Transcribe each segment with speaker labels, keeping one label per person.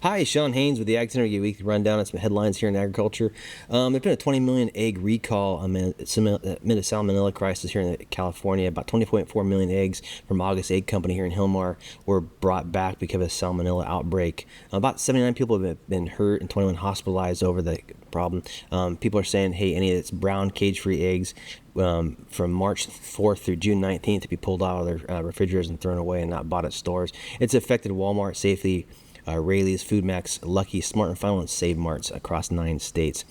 Speaker 1: Hi, Sean Haynes with the Ag Center. Your weekly rundown on some headlines here in agriculture. There's been a 20 million egg recall amid a salmonella crisis here in California. About 20.4 million eggs from August Egg Company here in Hilmar were brought back because of a salmonella outbreak. About 79 people have been hurt and 21 hospitalized over the problem. People are saying, hey, any of this brown cage-free eggs from March 4th through June 19th to be pulled out of their refrigerators and thrown away and not bought at stores. It's affected Walmart, Safely, Rayleigh's, FoodMax, Lucky, Smart and Final, and Save Marts across 9 states.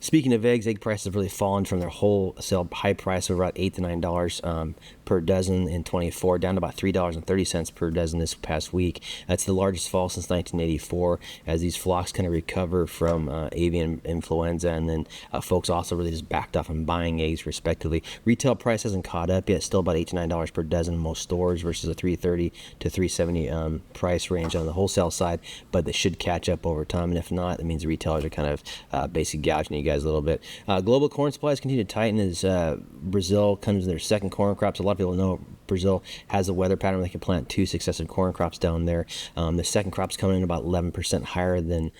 Speaker 1: Speaking of eggs, egg prices have really fallen from their wholesale high price of about $8 to $9 per dozen in 24, down to about $3.30 per dozen this past week. That's the largest fall since 1984, as these flocks kind of recover from avian influenza, and then folks also really just backed off on buying eggs, respectively. Retail price hasn't caught up yet, still about $8 to $9 per dozen in most stores versus a $3.30 to $3.70 price range on the wholesale side, but they should catch up over time, and if not, that means the retailers are kind of basically gouging you guys a little bit. Global corn supplies continue to tighten as Brazil comes to their second corn crops. A lot of people know Brazil has a weather pattern where they can plant 2 successive corn crops down there. The second crop's coming in about 11% higher than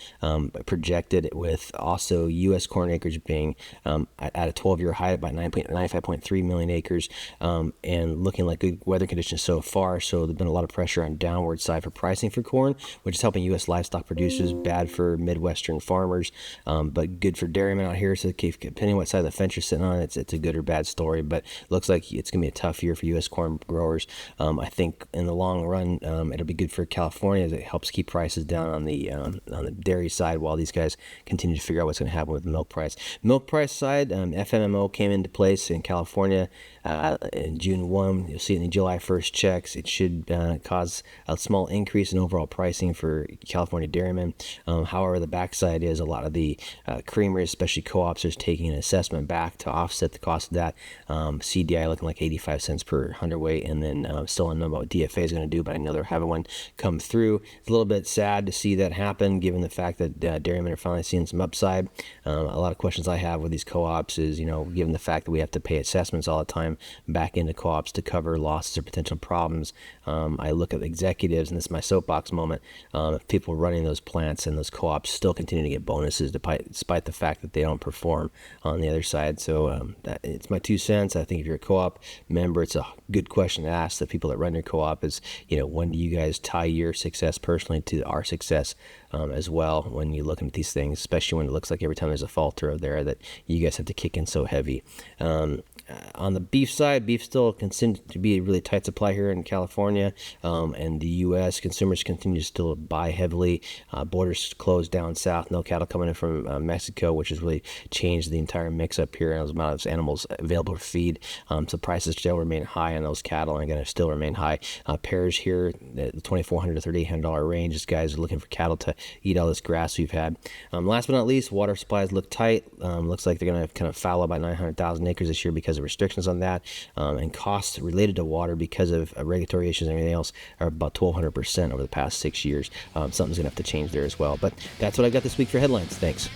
Speaker 1: projected, with also U.S. corn acres being at a 12-year high at about 95.3 million acres, and looking like good weather conditions so far. So there's been a lot of pressure on downward side for pricing for corn, which is helping U.S. livestock producers, bad for Midwestern farmers, but good for dairymen out here. So depending on what side of the fence you're sitting on, it's a good or bad story, but it looks like it's going to be a tough year for U.S. corn growers. I think in the long run, it'll be good for California as it helps keep prices down on the dairy side while these guys continue to figure out what's going to happen with the milk price. Milk price side, FMMO came into place in California in June 1. You'll see it in the July 1st checks. It should cause a small increase in overall pricing for California dairymen. However, the backside is a lot of the creameries, especially co-ops, are taking an assessment back to offset the cost of that. CDI looking like 85 cents per hundredweight, and then still unknown about what DFA is going to do, but I know they're having one come through. It's a little bit sad to see that happen, given the fact that dairymen are finally seeing some upside. A lot of questions I have with these co-ops is, given the fact that we have to pay assessments all the time back into co-ops to cover losses or potential problems, I look at executives, and this is my soapbox moment, if people running those plants and those co-ops still continue to get bonuses despite the fact that they don't perform on the other side. So it's my 2 cents. I think if you're a co-op member, it's a good question to ask the people that run your co-op is, when do you guys tie your success personally to our success as well when you're looking at these things, especially when it looks like every time there's a falter there that you guys have to kick in so heavy. On the beef side, beef still continues to be a really tight supply here in California, and the U.S. consumers continue to still buy heavily. Borders closed down south, no cattle coming in from Mexico, which has really changed the entire mix up here and the amount of animals available for feed. So prices still remain high on those cattle, and going to still remain high. Pairs here, the $2,400 to $3,800 range. These guys are looking for cattle to eat all this grass we've had. Last but not least, water supplies look tight. Looks like they're going to kind of foul about 900,000 acres this year because of restrictions on that, and costs related to water because of regulatory issues and everything else are about 1,200% over the past 6 years. Something's going to have to change there as well. But that's what I got this week for headlines. Thanks.